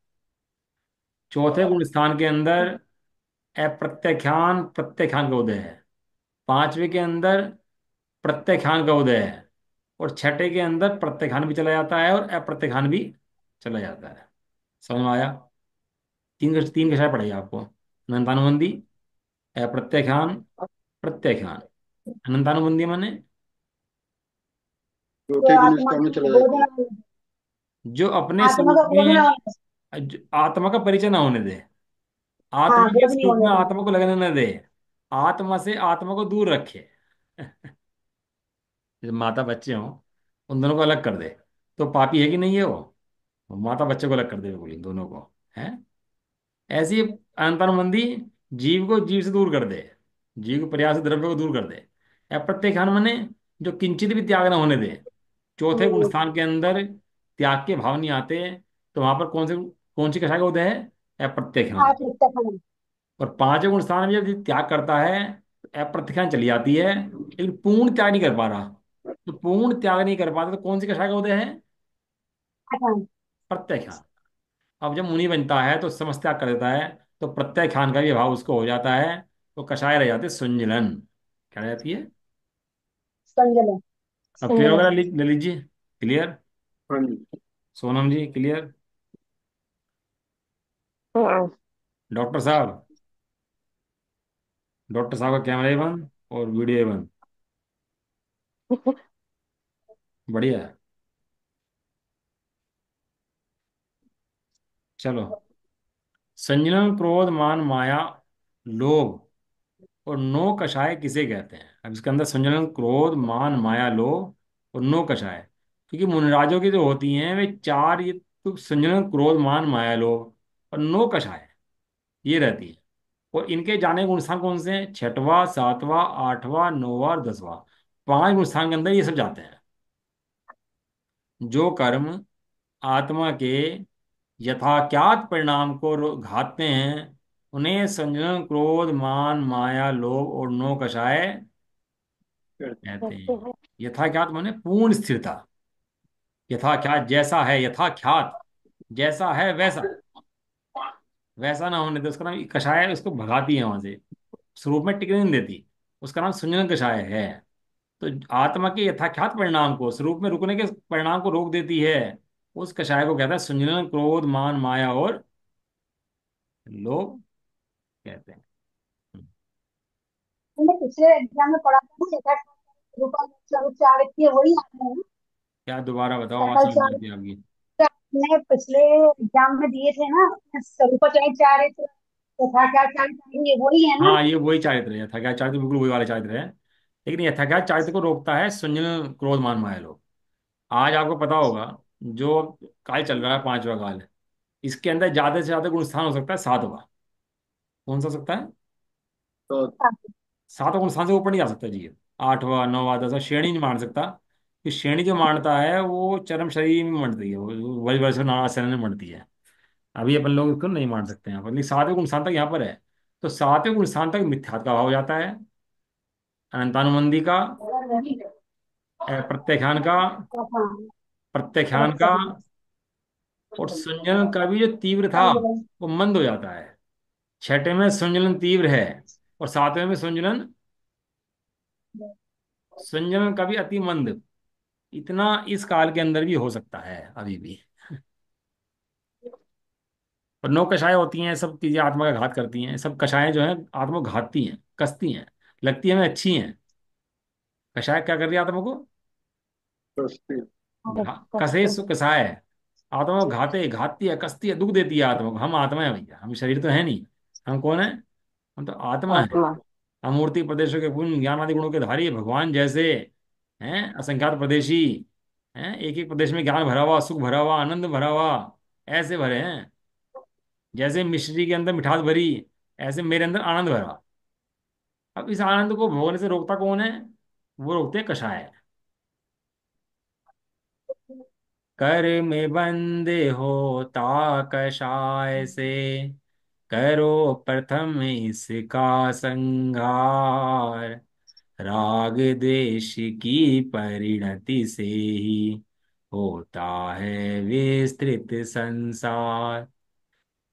चौथे गुण स्थान के अंदर अप्रत्याख्यान प्रत्याख्यान का उदय है, पांचवे के अंदर प्रत्याख्यान का उदय है, और छठे के अंदर प्रत्याख्यान भी चला जाता है और अप्रत्याख्यान भी चला जाता है। समझ में आया। तीन विषय पढ़ाइए आपको, अनंतानुबंधी, अप्रत्याख्यान, प्रत्याख्यान। अनंतानुबंधी माने
चौथे गुण स्थान में चला जाता है।
जो अपने स्वरूप में, आत्मा का परिचय ना होने दे, आत्मा के स्वरूप में आत्मा को लगने न दे, आत्मा से आत्मा को दूर रखे। जब माता बच्चे हों, उन दोनों को अलग कर दे, तो पापी है कि नहीं है वो माता बच्चे को अलग कर दे बोली दोनों को है। ऐसी अंतर्मंदी जीव को जीव से दूर कर दे, जीव को प्रयास से द्रव्य को दूर कर दे। अप्रत्यक्षान मने जो किंचित भी त्याग न होने दे। चौथे गुण स्थान के अंदर त्याग के भाव नहीं आते, तो वहां पर कौन सी कक्षा का उदय है, अप्रत्यक्षान। और पांचवें गुण स्थान में जब त्याग करता है तो अप्रत्यक्षान चली जाती है, लेकिन पूर्ण त्याग नहीं कर पा रहा। तो पूर्ण त्याग नहीं कर पाता तो कौन सी कक्षा का उदय है, प्रत्यक्षान। अब जब मुनि बनता है तो समझ त्याग कर देता है, तो प्रत्यय खान का भी अभाव उसको हो जाता है, तो कषाय रह जाते हैं, संजलन क्या रह जाती है। अब क्लियर
समझ।
वगैरह ले लीजिए, क्लियर।
हाँ जी।
सोनम जी क्लियर।
हाँ।
डॉक्टर साहब, डॉक्टर साहब का कैमरा ही बंद और वीडियो ही बंद। बढ़िया है। चलो, संजलन, क्रोध, मान, माया, लोभ और नो कषाय किसे कहते हैं। अब इसके अंदर संजलन, क्रोध, मान, माया, लोभ और नो कषाय, क्योंकि मुनिराजों की जो होती हैं वे चार, ये तो संजलन, क्रोध, मान, माया, लोभ और नो कषाय ये रहती है। और इनके जाने के गुण स्थान कौन से हैं, छठवां, सातवां, आठवां, नौवां और दसवां, पांच गुण स्थान के अंदर ये सब जाते हैं। जो कर्म आत्मा के यथाख्यात परिणाम को घातते हैं, उन्हें संजन, क्रोध, मान, माया, लोभ और नो कषाय कहते
कहते
हैं।
हैं।
यथाख्यात माने पूर्ण स्थिरता। यथाख्यात जैसा है, यथाख्यात जैसा है वैसा, वैसा ना होने दे उसका नाम कषाय है, उसको भगाती है वहां से, स्वरूप में टिकने नहीं देती, उसका नाम सुंजन कषाय है। तो आत्मा के यथाख्यात परिणाम को, स्वरूप में रुकने के परिणाम को रोक देती है, उस कषाय को कहता है सुंजन, क्रोध, मान, माया और लोभ कहते हैं।
मैंने पिछले एग्जाम में पढ़ा था ना, रूपा चाणक्य वही आता है ना।
क्या, दोबारा बताओ, आवाज
सकल
समझ नहीं आती
चाणक्य
आपकी।
ने पिछले एग्जाम में दिए थे ना, स्वरूपाचार्य तथा क्या चाणक्य, ये वही है ना।
हाँ, ये वही चारित्र है, यथाख्यात चारित्र बिल्कुल वही वाला चारित्र है। लेकिन यथाख्यात चारित्र को रोकता है सुंजन, क्रोध, मान, माया, लोभ। आज आपको पता होगा, जो काल चल रहा है, पांचवा काल, इसके अंदर ज्यादा से ज्यादा गुण स्थान हो सकता है सातवां। कौन सा हो सकता है?
तो
सातों गुण स्थान से ऊपर नहीं जा सकता जी। आठवां, नौवां, दसवां श्रेणी नहीं मान सकता, कि श्रेणी जो मानता है वो चरम शरीर में मंडती है, वो वही वर्ष नारायण में मंडती है। अभी अपन लोग इसको नहीं मान सकते हैं, लेकिन सातवें गुण स्थान तक यहाँ पर है। तो सातवें गुण स्थान तक मिथ्यात्व का भाव हो जाता है, अनंतानुबंधी का, प्रत्याख्यान का,
हाँ,
प्रत्याख्यान
समझ
का,
सकती
और संजलन का भी जो तीव्र था वो मंद हो जाता है। छठे में संजलन तीव्र है, और सातवें में संजलन, संजलन का भी अति मंद। इतना इस काल के अंदर भी हो सकता है अभी भी। पर नौ कषाय होती हैं, सब चीजें आत्मा का घात करती हैं, सब कषायें जो हैं आत्मा को घातती हैं, कसती हैं, लगती है हमें अच्छी हैं। कषाय क्या कर रही है आत्मा को?
सस्ती।
कसे सो कसाय, आत्मा को घाते, घातती है, कसती है, दुख देती है आत्मा को। हम आत्मा है भैया, हम शरीर तो है नहीं। हम कौन है? हम तो आत्मा है।
आत्मा।
अमूर्ति प्रदेशों के पुण्य ज्ञान आदि गुणों के धारी भगवान जैसे हैं, असंख्यात प्रदेशी हैं, एक एक प्रदेश में ज्ञान भरा हुआ, सुख भरा हुआ, आनंद भरा हुआ, ऐसे भरे हैं। जैसे मिश्री के अंदर मिठास भरी, ऐसे मेरे अंदर आनंद भरा। अब इस आनंद को भोगने से रोकता कौन है? वो रोकते हैं कषाय। कर में बंदे होता कषाय से, करो प्रथम इसका संहार। राग द्वेष की परिणति से ही होता है विस्तृत संसार।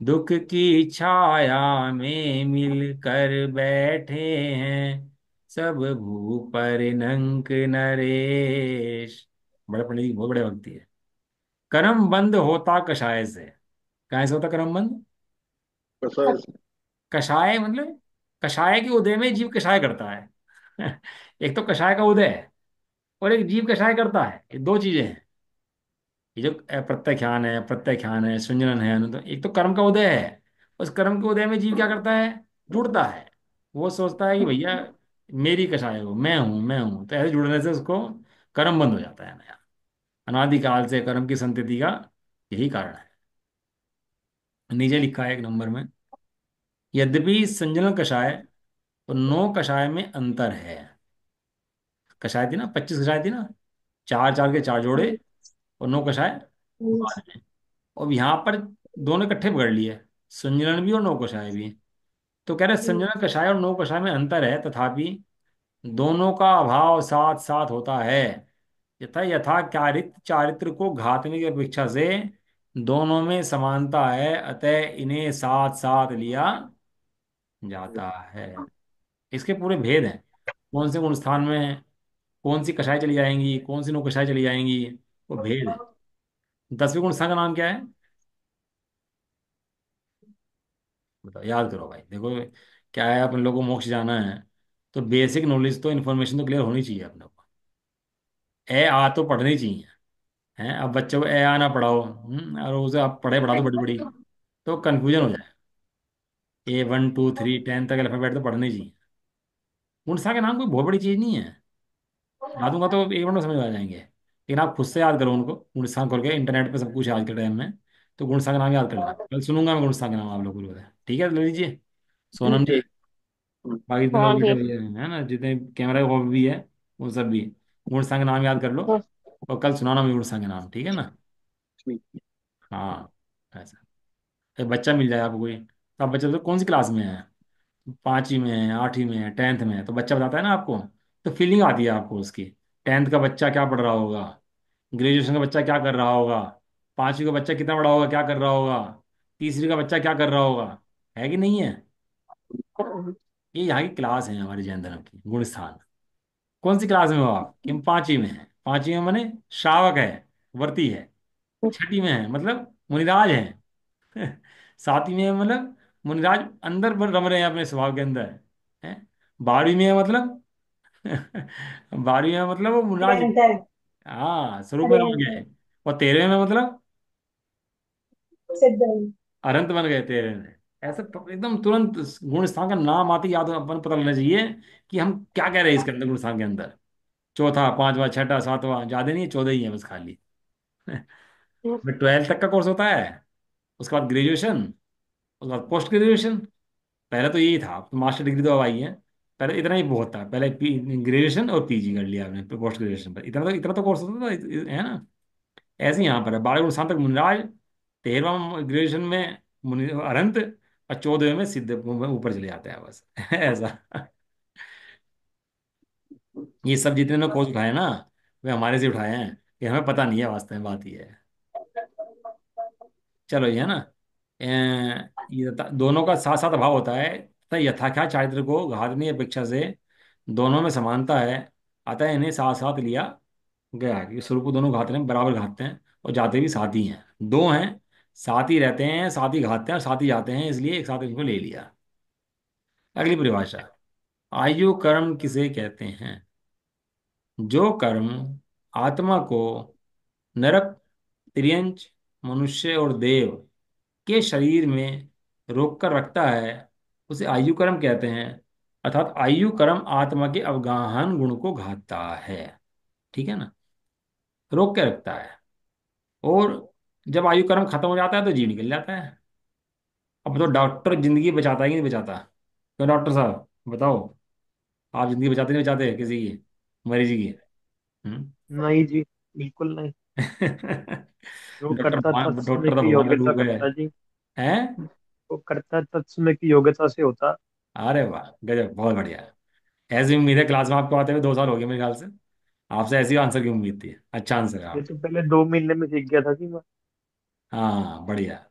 दुख की छाया में मिलकर बैठे हैं सब भूपर नंक नरेश। बड़े पंडित जी, बहुत बड़े भक्ति है। कर्म बंद होता कषाय से। कहाँ से होता कर्म बंद?
कसाय से।
कषाय मतलब, कषाय के उदय में जीव कषाय करता है। एक तो कषाय का उदय है, और एक जीव कषाय करता है, ये दो चीजें हैं। ये जो प्रत्याख्यान है, प्रत्याख्यान है, संजनन है, तो एक तो कर्म का उदय है। उस कर्म के उदय में जीव क्या करता है? जुड़ता है। वो सोचता है कि भैया मेरी कषाय हो, मैं हूं, तो ऐसे जुड़ने से उसको कर्म बंद हो जाता है नया। अनादिकाल से कर्म की संतति का यही कारण है। नीचे लिखा है एक नंबर में, यद्यपि संजनन कषाय और नौ कषाय में अंतर है। कषाय थी ना, 25 कषाय थी ना, चार चार के चार जोड़े, और नौ कषाय बाद में। अब यहाँ पर दोनों इकट्ठे पकड़ लिए, संजनन भी और नौ कषाय भी। तो कह रहे संजनन कषाय और नौ कषाय में अंतर है, तथापि दोनों का अभाव साथ साथ होता है। यथा यथा चारित्र चारित्र को घातने की अपेक्षा से दोनों में समानता है, अतः इन्हें साथ साथ लिया जाता है। इसके पूरे भेद हैं, कौन से गुण स्थान में कौन सी कषाय चली जाएंगी, कौन सी नौ कषाय चली जाएंगी, वो भेद है। 10वें गुण स्थान का नाम क्या है? बताओ, याद करो भाई, देखो क्या है, अपन लोगों को मोक्ष जाना है, तो बेसिक नॉलेज तो, इन्फॉर्मेशन तो क्लियर होनी चाहिए अपने को। ए आ तो पढ़नी चाहिए। हैं, अब बच्चों को ए आ ना पढ़ाओ, और उसे आप पढ़े पढ़ा दो बड़ी बड़ी, तो कंफ्यूजन हो जाए। A 1 2 3 10 तक अल्फाबेट तो पढ़नी चाहिए। गुण स्थान के नाम कोई बहुत बड़ी चीज नहीं है, बता दूंगा तो 1 मिनट में समझ में आ जाएंगे, लेकिन आप खुद से याद करो उनको। गुणस्थान खोल के इंटरनेट पे सब कुछ है आज के टाइम में, तो गुणस्थान का नाम याद कर लेना। कल सुनूंगा मैं गुणस्थान का नाम आप लोगों को। ठीक है, ले लीजिए सोनम जी।
ठीक। हम्म।
बाकी जितने
हाँ
लोग बैठे
जी।
हुए हैं, है ना, जितने कैमरा का हॉबी भी है, वो सब भी गुणस्थान का नाम याद कर लो, और कल सुनाना मुझे गुणस्थान का नाम, ठीक है ना?
ठीक।
हाँ। ऐसा। एक बच्चा मिल जाए आपको कोई, तो आप बच्चे तो कौन सी क्लास में है, पांचवी में है, आठवीं में है, टेंथ में है, तो बच्चा बताता है ना आपको, तो फीलिंग आती है आपको उसकी। टेंथ का बच्चा क्या पढ़ रहा होगा, ग्रेजुएशन का बच्चा क्या कर रहा होगा, पांचवी का बच्चा कितना बड़ा होगा क्या कर रहा होगा, तीसरी का बच्चा क्या कर रहा होगा, है कि नहीं है। ये यहाँ की क्लास है हमारे जैन धर्म की, गुण स्थान। कौन सी क्लास में हो आप, कि हम पांचवी में है, पांचवी में माने श्रावक है, वर्ती है। छठी में है मतलब मुनिराज है। सातवीं में है मतलब मुनिराज अंदर रम रहे हैं अपने स्वभाव के अंदर है। बारहवीं में है मतलब बारहवीं में मतलब वो मुनिराज,
निरंतर।
हाँ स्वरूप में रम
निरंतर।
गए। और 13वें में मतलब
सिद्ध।
अनंत बन गए 13वें में। ऐसे एकदम तुरंत गुण स्थान का नाम आते ही याद अपन पता लगना चाहिए कि हम क्या कह रहे हैं इसके अंदर, गुण स्थान के अंदर। चौथा, पांचवा, छठा, सातवां, ज्यादा नहीं है, 14 ही है बस खाली। फिर 12th तक का कोर्स होता है, उसके बाद ग्रेजुएशन, उसके बाद पोस्ट ग्रेजुएशन। पहले तो यही था, अब तो मास्टर डिग्री तो अब आई है। पहले इतना ही बहुत था, पहले ग्रेजुएशन और पीजी कर लिया आपने, पोस्ट ग्रेजुएशन पर इतना तो कोर्स होता था, है ना। ऐसे ही यहाँ पर है, 12 गुण तक मुनिराज, 13वां ग्रेजुएशन में मुनि अनंत, और 14वें में सिद्ध ऊपर चले जाते हैं बस। ऐसा। ये सब जितने ने कोर्स उठाए ना, वे हमारे से उठाए हैं, कि हमें पता नहीं है वास्तव में, बात ये है। चलो ये है ना। दोनों का साथ साथ अभाव होता है, तथा यथाख्यात चारित्र को घातनीय अपेक्षा से दोनों में समानता है। अतः इन्हें साथ साथ लिया गया कि स्वरूप को दोनों घातने में बराबर घातते हैं, और जाते भी साथ ही हैं, दो हैं, साथ ही रहते हैं, साथ ही घातते हैं और साथ ही जाते हैं, इसलिए एक साथ इनको ले लिया। अगली परिभाषा, आयु कर्म किसे कहते हैं। जो कर्म आत्मा को नरक, तिर्यंच, मनुष्य और देव के शरीर में रोक कर रखता है, उसे आयु कर्म कहते हैं। अर्थात आयु कर्म आत्मा के अवगाहन गुण को घातता है, ठीक है ना, रोक के रखता है। और जब आयु कर्म खत्म हो जाता है तो जीव निकल जाता है। अब तो डॉक्टर जिंदगी बचाता है कि नहीं बचाता, तो डॉक्टर साहब बताओ, आप जिंदगी बचाते नहीं बचाते किसी की, मरीज की। हम्म।
नहीं जी, बिल्कुल नहीं। जो
डॉक्टर
करता
भगवान,
तत्समय
डॉक्टर तो
की
भगवान का
योग्यता
रूप है।
करता जी।
हैं।
वो करता तत्समय की योग्यता से होता।
अरे वाह, गजब, बहुत बढ़िया। ऐसी उम्मीद है, क्लास में आपको आते हुए 2 साल हो गए मेरे ख्याल से, आपसे ऐसी आंसर की उम्मीद थी, अच्छा आंसर है
ये
आप।
तो पहले 2 महीने में सीख गया था जी मैं।
हाँ बढ़िया।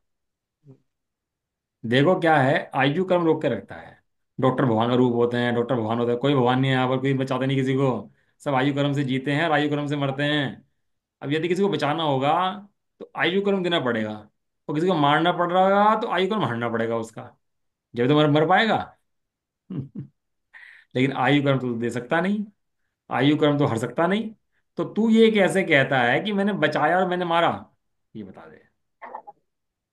देखो क्या है, आयु कर्म रोक के रखता है। डॉक्टर भगवान का रूप होते हैं, डॉक्टर भगवान होता है, कोई भगवान नहीं है यहाँ पर, कोई बचाते नहीं किसी को। सब आयु कर्म से जीते हैं और आयु कर्म से मरते हैं। अब यदि किसी को बचाना होगा तो आयु कर्म देना पड़ेगा, और किसी को मारना पड़ रहा होगा तो आयु कर्म हरना पड़ेगा उसका, जब तो मर पाएगा। लेकिन आयु कर्म तो दे सकता नहीं, आयु कर्म तो हर सकता नहीं। तो तू ये कैसे कहता है कि मैंने बचाया और मैंने मारा, ये बता दे।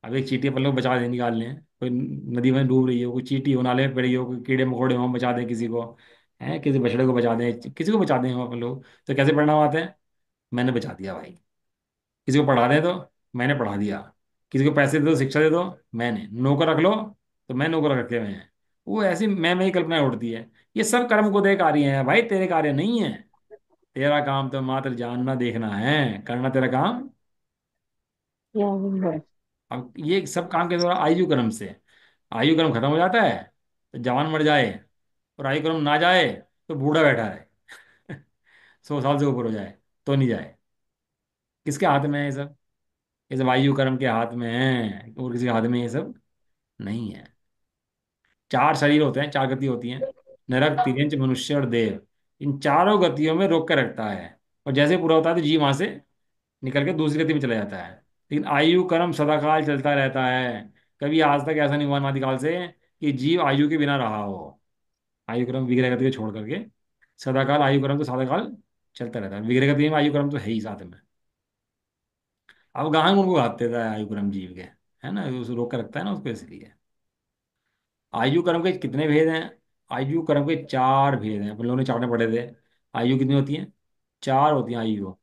अब एक चींटी अपन लोग बचा दे, निकाल लें, कोई नदी में डूब रही हो, कोई चींटी हो, नाले में पड़ी हो, कोई कीड़े मकोड़े हो, हम बचा दें किसी को, है किसी बछड़े को बचा दें, किसी को बचा दें हम अपन लोग, तो कैसे परिणाम आते हैं, मैंने बचा दिया भाई। किसी को पढ़ा दें तो मैंने पढ़ा दिया, किसी को पैसे दे दो, शिक्षा दे दो, मैंने नौकर रख लो तो मैं नौकर रखे हुए हैं। वो ऐसी मैं ही कल्पना उड़ती है। ये सब कर्म को दे कार्य हैं भाई, तेरे कार्य नहीं है। तेरा काम तो मात्र जानना देखना है, करना तेरा काम। अब ये सब काम के द्वारा आयु क्रम से, आयु क्रम खत्म हो जाता है तो जवान मर जाए, और आयु क्रम ना जाए तो बूढ़ा बैठा रहे। 100 साल से ऊपर हो जाए तो नहीं जाए। किसके हाथ में है ये सब, ये सब आयु कर्म के हाथ में है, और किसी के हाथ में ये सब नहीं है। 4 शरीर होते हैं, 4 गति होती हैं, नरक, तिर्यंच, मनुष्य और देव। इन चारों गतियों में रोक कर रखता है, और जैसे पूरा होता है तो जीव वहां से निकल के दूसरी गति में चला जाता है। लेकिन आयु कर्म सदाकाल चलता रहता है। कभी आज तक ऐसा नहीं हुआ अनादिकाल से कि जीव आयु के बिना रहा हो। आयु कर्म विग्रह गति को छोड़ करके सदाकाल आयु कर्म तो सदाकाल चलता रहता है, विग्रह गति में आयु कर्म तो है ही साथ में। अब गहन उनको घात देता है आयु कर्म जीव के, है ना, उसे रोक कर रखता है ना उसको, इसलिए। आयु कर्म के कितने भेद हैं, आयु कर्म के 4 भेद हैं, अपन लोगों ने चार्ट में पढ़े थे। आयु कितनी होती है, 4 होती हैं आयु।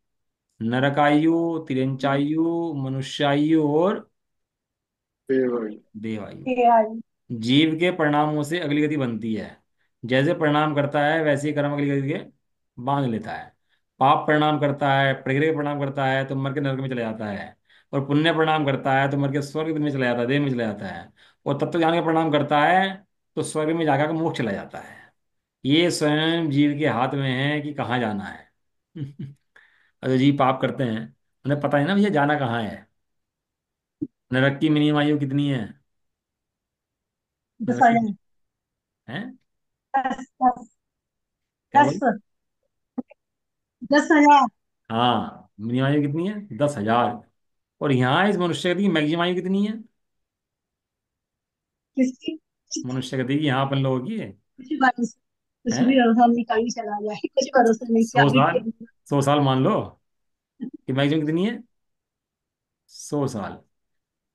नरकायु, तिरंचायु, मनुष्यायु और
भाई।
देवायु।
ये आई।
जीव के परिणामों से अगली गति बनती है, जैसे परिणाम करता है वैसे ही कर्म अगली गति के बांध लेता है। पाप परिणाम करता है, प्रगति परिणाम करता है तो मर के नरक में चला जाता है। और पुण्य प्रणाम करता है तो मर के स्वर्ग में चला जाता है, देह में चला जाता है। और तत्व ज्ञान का प्रणाम करता है तो स्वर्ग में जाकर के मोक्ष चला जाता है। ये स्वयं जीव के हाथ में है कि कहाँ जाना है। और जो जीव पाप करते हैं उन्हें पता है ना भैया जाना कहाँ है। नरक की मिनिमम आयु कितनी है?
दस
नरक की
हजार
है,
10 10
क्या
10
बोल?
10 हजार।
हाँ, मिनिमम आयु कितनी है? 10,000। और यहाँ इस मनुष्य गति की मैक्सिमम आयु कितनी है?
किसकी?
मनुष्य गति की यहाँ अपन लोगों की
कुछ भरोसा, कुछ
है
भी भरोसा नहीं, कभी चला जाए, कुछ भरोसा नहीं, क्या
100 साल।
भी।
100 साल मान लो कि मैक्सिमम कितनी है? 100 साल।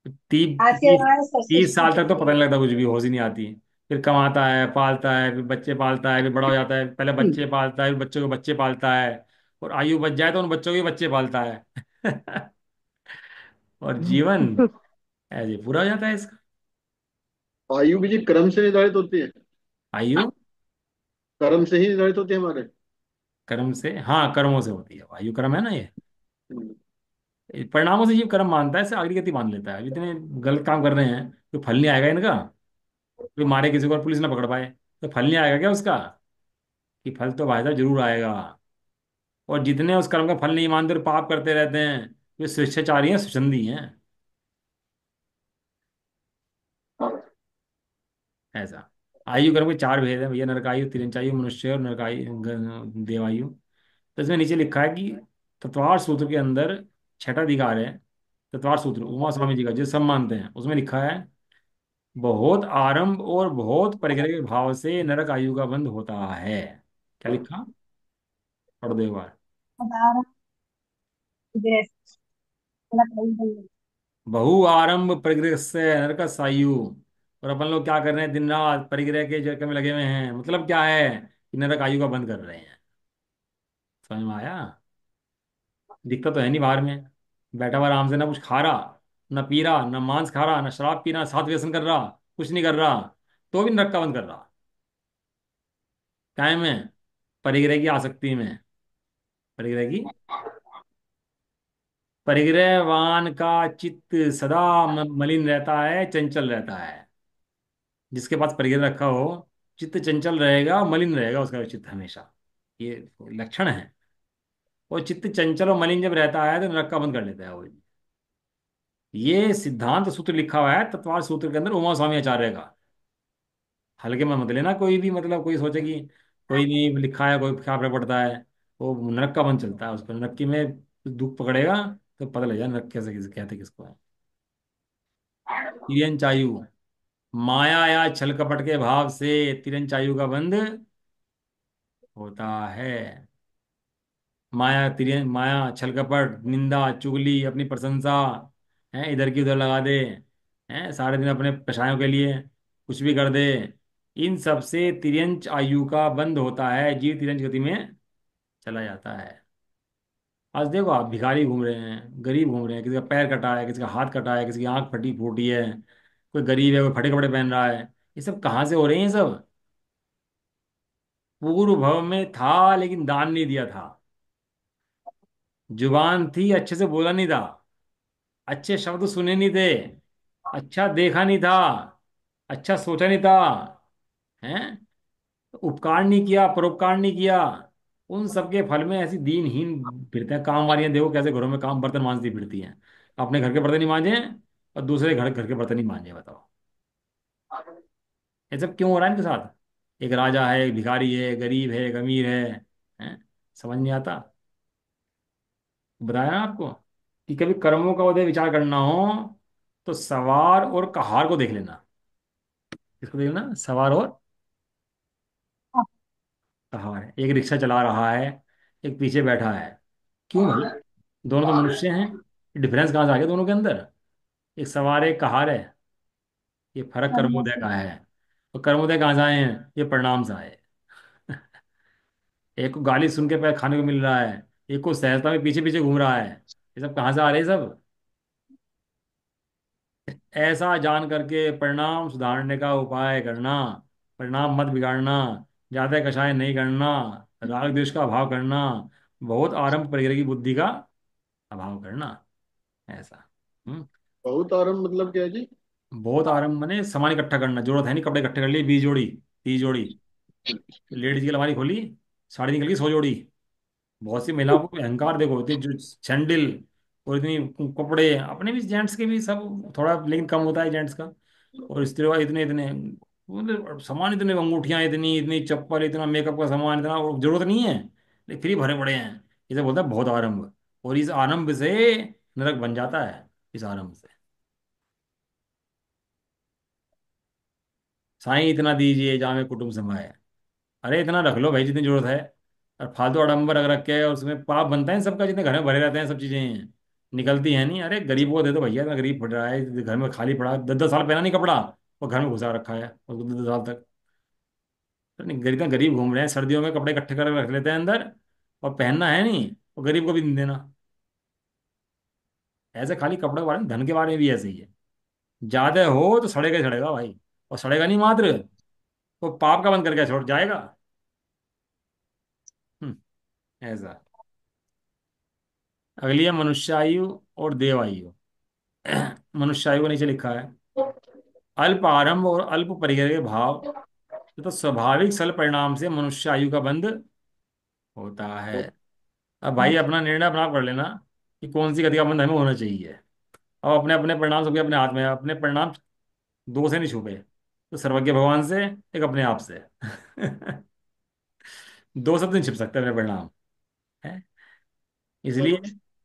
आज के
तीस
जमाने में सबसे
30 साल तक तो
स्टूपिड
पता नहीं लगता, कुछ भी होश ही नहीं आती। फिर कमाता है, पालता है, फिर बच्चे पालता है, फिर बड़ा हो जाता है, पहले बच्चे पालता है, फिर बच्चों के बच्चे पालता है। और आयु बच जाए तो उन बच्चों के बच्चे पालता है। और जीवन ऐसे पूरा हो जाता है इसका।
आयु भी जी कर्म से निर्धारित होती है।
आयु
कर्म से ही निर्धारित होती है हमारे।
कर्म से, हाँ कर्मों से होती है, आयु कर्म है ना ये।
हम्म।
ये परिणामों से जीव कर्म मानता है, इससे अगली गति मान लेता है। अब इतने गलत काम कर रहे हैं तो फल नहीं आएगा इनका। कोई मारे किसी को और पुलिस ना पकड़ पाए तो फल नहीं आएगा क्या उसका? कि फल तो भाई साहब जरूर आएगा। और जितने उस कर्म का फल नहीं मानते और पाप करते रहते हैं वे स्वेच्छाचारी हैं, सुचंदी हैं। ऐसा। आयु कर्म के 4 भेद हैं भैया, नरकायु, तिरंचायु, मनुष्य और नरकायु देवायु। तो इसमें नीचे लिखा है कि तत्वार सूत्र के अंदर छठा अधिकार है। तत्वार सूत्र उमा स्वामी जी का जो सब मानते हैं उसमें लिखा है, बहुत आरंभ और बहुत परिग्रह के भाव से नरक आयु का बंध होता है। क्या लिखा? पढ़ दो एक बार।
बता रहा हूँ, गलत नहीं बोल
बहु आरंभ परिग्रह से नरक आयु। और अपन लोग क्या कर रहे हैं? दिन रात परिग्रह के चक्कर में लगे हुए हैं। मतलब क्या है कि नरक आयु का बंद कर रहे हैं। समझ में आया? दिक्कत तो है नहीं बाहर में, बैठा हुआ आराम से, ना कुछ खा रहा, ना पी रहा, ना मांस खा रहा, ना शराब पी रहा, साथ व्यसन कर रहा, कुछ नहीं कर रहा, तो भी नरक का बंद कर रहा। क्या में? परिग्रह की आसक्ति में। परिग्रह की, परिग्रहवान का चित्त सदा मलिन रहता है, चंचल रहता है। जिसके पास परिग्रह रखा हो चित्त चंचल रहेगा, मलिन रहेगा उसका चित्त हमेशा। ये लक्षण है। और चित्त चंचल और मलिन जब रहता है तो नरक का बंद कर लेता है वो। ये सिद्धांत सूत्र लिखा हुआ है तत्वार सूत्र के अंदर उमा स्वामी आचार्य का। हल्के में मत लेना कोई भी, मतलब कोई सोचे कि कोई नहीं लिखा है, कोई क्या फर्क पड़ता है। वो नरक का बंद चलता है उस पर। नरक की में दुख पकड़ेगा तो पता लग जाए नरक कैसे किसे कहते किसको है। तिरंचायु, माया या छल कपट के भाव से तिरंचायु का बंध होता है। माया छल कपट, निंदा चुगली, अपनी प्रशंसा है, इधर की उधर लगा दे, है सारे दिन अपने कषायों के लिए कुछ भी कर दे। इन सब से तिर्यंच आयु का बंद होता है, जीव तिरंच गति में चला जाता है। आज देखो आप, भिखारी घूम रहे हैं, गरीब घूम रहे हैं, किसी का पैर कटा है, किसी का हाथ कटा है, किसी की आंख फटी फूटी है, कोई गरीब है, कोई फटे कपड़े पहन रहा है। ये सब कहाँ से हो रहे हैं? ये सब पूर्व भव में था लेकिन दान नहीं दिया था। जुबान थी, अच्छे से बोला नहीं था, अच्छे शब्द सुने नहीं थे, अच्छा देखा नहीं था, अच्छा सोचा नहीं था, हैं, उपकार नहीं किया, परोपकार नहीं किया। उन सबके फल में ऐसी दीनहीन फिरते हैं। काम वालियां देखो कैसे घरों में काम बर्तन मांजती फिरती हैं। अपने घर के बर्तन नहीं मांजे और दूसरे घर घर के बर्तन नहीं मांजे, बताओ ये सब क्यों हो रहा है इनके साथ? एक राजा है, एक भिखारी है, गरीब है, एक अमीर है? समझ नहीं आता। बताया ना आपको कि कभी कर्मों का उदय विचार करना हो तो सवार और कहार को देख लेना। किसको देख लेना? सवार और कहार। एक रिक्शा चला रहा है, एक पीछे बैठा है। क्यों भाई? दोनों तो मनुष्य हैं। डिफरेंस कहाँ से आ गया दोनों के अंदर? एक सवार है, एक कहार है। ये फर्क
कर्मों
कर्मोदय
से।
का है। और कर्मोदय कहाँ से आए हैं? ये परिणाम से आए। एक को गाली सुन के पैर खाने को मिल रहा है, एक को सहजता में पीछे पीछे घूम रहा है। ये सब कहाँ से आ रहे हैं सब? ऐसा जान करके परिणाम सुधारने का उपाय करना, परिणाम मत बिगाड़ना, ज्यादा कषाय नहीं करना, राग द्वेष का अभाव करना, बहुत आरंभ परिग्रह की बुद्धि का अभाव करना। ऐसा। हम्म।
बहुत आराम मतलब क्या है जी?
बहुत आराम मने सामान इकट्ठा करना, जरूरत है नहीं, कपड़े इकट्ठे कर लिए 20 जोड़ी, 30 जोड़ी। लेडीज की अलमारी खोली, साड़ी निकल गई 100 जोड़ी। बहुत सी महिलाओं को अहंकार देखो, इतनी जो सैंडल और इतनी कपड़े, अपने भी जेंट्स के भी सब थोड़ा लेकिन कम होता है जेंट्स का। और स्त्री का इतने इतने मतलब सामान, इतने अंगूठियां, इतनी इतनी चप्पल, इतना मेकअप का सामान, इतना, और जरूरत नहीं है लेकिन फिर भी भरे पड़े हैं। इसे बोलता है बहुत आरंभ। और इस आरंभ से नरक बन जाता है, इस आरंभ से। साईं इतना दीजिए जहाँ में कुटुंब समाये। अरे इतना रख लो भाई जितनी जरूरत है। और फालतू आडंबर रख रख के, और उसमें पाप बनता है सबका, जितने घर में भरे रहते हैं सब चीजें हैं, निकलती हैं नहीं। अरे गरीब को दे दो भैया, इतना गरीब पड़ रहा है घर में, खाली पड़ा 10 10 साल पहना नहीं कपड़ा, और घर में घुसा रखा है उसको 10 10 साल तक। तो नहीं, गरीब, इतना गरीब घूम रहे हैं, सर्दियों में कपड़े इकट्ठे कर रख लेते हैं अंदर, और पहनना है नहीं, और गरीब को भी नहीं देना। ऐसे खाली कपड़े के बारे में, धन के बारे में भी ऐसे ही है। ज्यादा हो तो सड़ेगा ही सड़ेगा भाई। और सड़ेगा नहीं मात्र, तो पाप का बंद करके छोड़ जाएगा। हम्म, ऐसा। अगली है मनुष्यायु और देवायु। मनुष्यायु को नीचे लिखा है, अल्प आरंभ और अल्प परिग्रह के भाव तो स्वाभाविक सल परिणाम से मनुष्यायु का बंध होता है। अब भाई अपना निर्णय अपना आप कर लेना कि कौन सी गति का बंध हमें होना चाहिए। अब अपने अपने परिणाम सबके अपने हाथ में है, अपने परिणाम दो से नहीं छुपे, तो सर्वज्ञ भगवान से, एक अपने आप से। दो से तो नहीं छिप सकते अपने परिणाम, है। इसलिए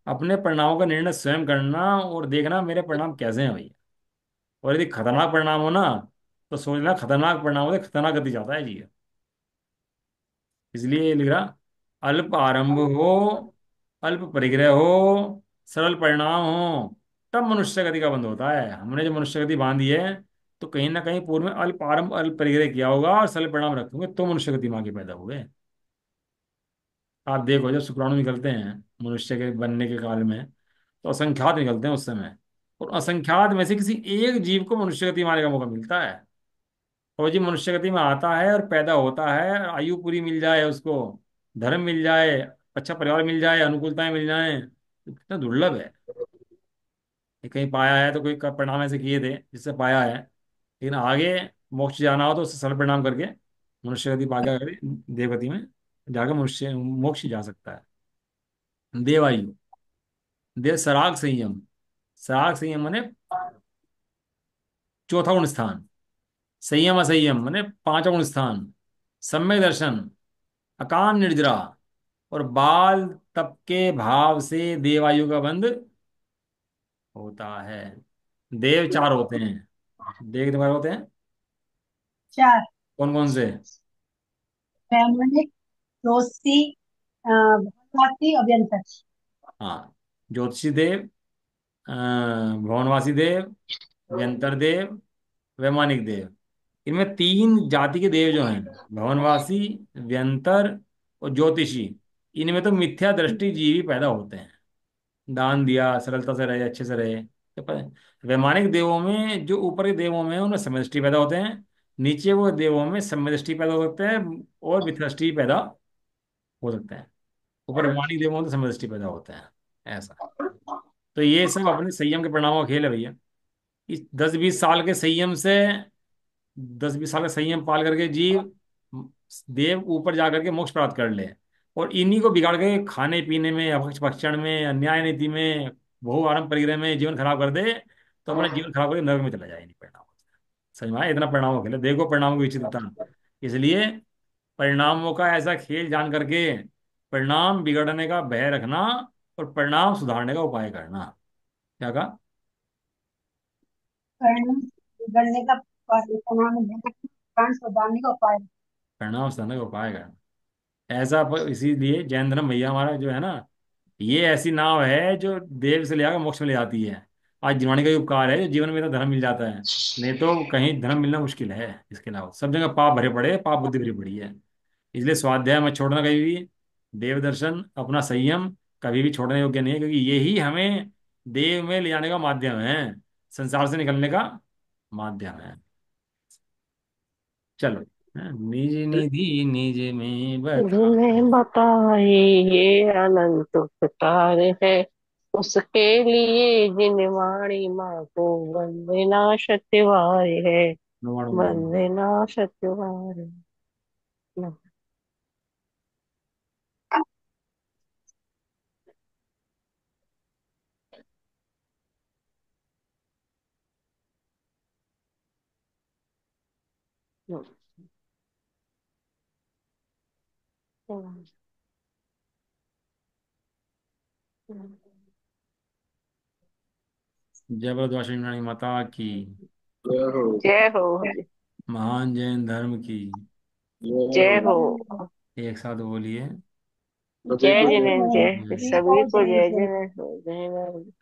अपने परिणामों का निर्णय स्वयं करना, और देखना मेरे परिणाम कैसे हैं भैया। और यदि खतरनाक परिणाम हो ना, तो सोचना खतरनाक परिणाम हो तो खतरनाक गति जाता है जी। इसलिए ये लिख रहा, अल्प आरंभ हो, अल्प परिग्रह हो, सरल परिणाम हो, तब मनुष्य गति का बंध होता है। हमने जो मनुष्य गति बांधी है, तो कहीं ना कहीं पूर्व में अल्प आरंभ अल्प परिग्रह किया होगा और सरल परिणाम रखेंगे, तो मनुष्य गति मां के पैदा हुए। आप देखो जब शुक्राणु निकलते हैं मनुष्य के बनने के काल में, तो असंख्यात निकलते हैं उस समय। और असंख्यात में से किसी एक जीव को मनुष्य गति मारने का मौका मिलता है। और जी मनुष्य गति में आता है और पैदा होता है, आयु पूरी मिल जाए उसको, धर्म मिल जाए, अच्छा परिवार मिल जाए, अनुकूलताएं मिल जाएं, तो कितना दुर्लभ है। ये कहीं पाया है तो कोई परिणाम ऐसे किए थे जिससे पाया है। लेकिन आगे मोक्ष जाना हो तो उससे सरल परिणाम करके मनुष्य गति पा के देवगति में जाकर मनुष्य मोक्ष जा सकता है। देवायु, देव सराग संयम। सराग संयम माने चौथा गुण स्थान। संयम असंयम माने पांचवा गुण स्थान। सम्यक दर्शन, अकाम निर्जरा, और बाल तप के भाव से देवायु का बंध होता है। देव चार होते हैं। देव कितने बार होते हैं?
चार।
कौन कौन से?
वैमानिक, ज्योतिषी, भारतवासी, अभियंता।
हाँ, ज्योतिषी देव, भवनवासी देव, व्यंतर देव, वैमानिक देव। इनमें तीन जाति के देव जो हैं, भवनवासी, व्यंतर और ज्योतिषी, इनमें तो मिथ्या दृष्टि जीवी पैदा होते हैं। दान दिया, सरलता से रहे, अच्छे से रहे, तो वैमानिक देवों में, जो ऊपर के देवों में उनमें समय दृष्टि पैदा होते हैं, नीचे वो देवों में समय दृष्टि पैदा हो सकते हैं, और मिथ्या दृष्टि पैदा हो सकते हैं। ऊपर वैमानिक देवों में तो समय दृष्टि पैदा होते हैं, ऐसा। तो ये सब अपने संयम के परिणामों का खेल है भैया। इस 10 20 साल के संयम से, 10 20 साल का संयम पाल करके जीव देव ऊपर जा करके मोक्ष प्राप्त कर ले, और इन्हीं को बिगाड़ के खाने पीने में, अभक्ष भक्षण में, अन्याय नीति में, बहु आरंभ परिग्रह में जीवन खराब कर दे, तो अपना जीवन खराब करके नरक में चला जाए, नहीं परिणाम। समझ में आया? इतना परिणामों का खेल है। देखो परिणामों की विचित्रता। इसलिए परिणामों का ऐसा खेल जान करके परिणाम बिगड़ने का भय रखना, और परिणाम सुधारने का उपाय करना। क्या कहा?
परिणाम बिगड़ने का परिणाम प्राण सुधारने का उपाय।
परिणाम सुधारने का उपाय करना, ऐसा इसीलिए जैन धर्म भैया हमारा जो है ना, ये ऐसी नाव है जो देव से ले आकर मोक्ष में ले जाती है। आज जिवाणी का ही उपकार है जो जीवन में तो धर्म मिल जाता है, नहीं तो कहीं धर्म मिलना मुश्किल है। इसके अलावा सब जगह पाप भरे पड़े, पाप बुद्धि भरी पड़ी है। इसलिए स्वाध्याय मत छोड़ना कभी भी। देव दर्शन, अपना संयम कभी भी छोड़ने योग्य नहीं है, क्योंकि यही हमें देव में ले जाने का माध्यम है, संसार से निकलने का माध्यम है। चलो, निज निधि निज में बता।
तुम्हें बताए ये अनंत प्रकार है। उसके लिए जिनवाणी माँ को वंदना सत्य है।
नवाणु बोलो।
वंदना सत्य।
जय बोलो द्वापरी रानी माता की।
जय हो।
जय हो।
महान जैन धर्म की।
जय
जय
हो।
हो।
एक साथ बोलिए।
सभी
जय
को जय।
जिनेन्द्र, जय
जय।
सभी को
जय
जय
जय।
जिनेन्द्र, जय।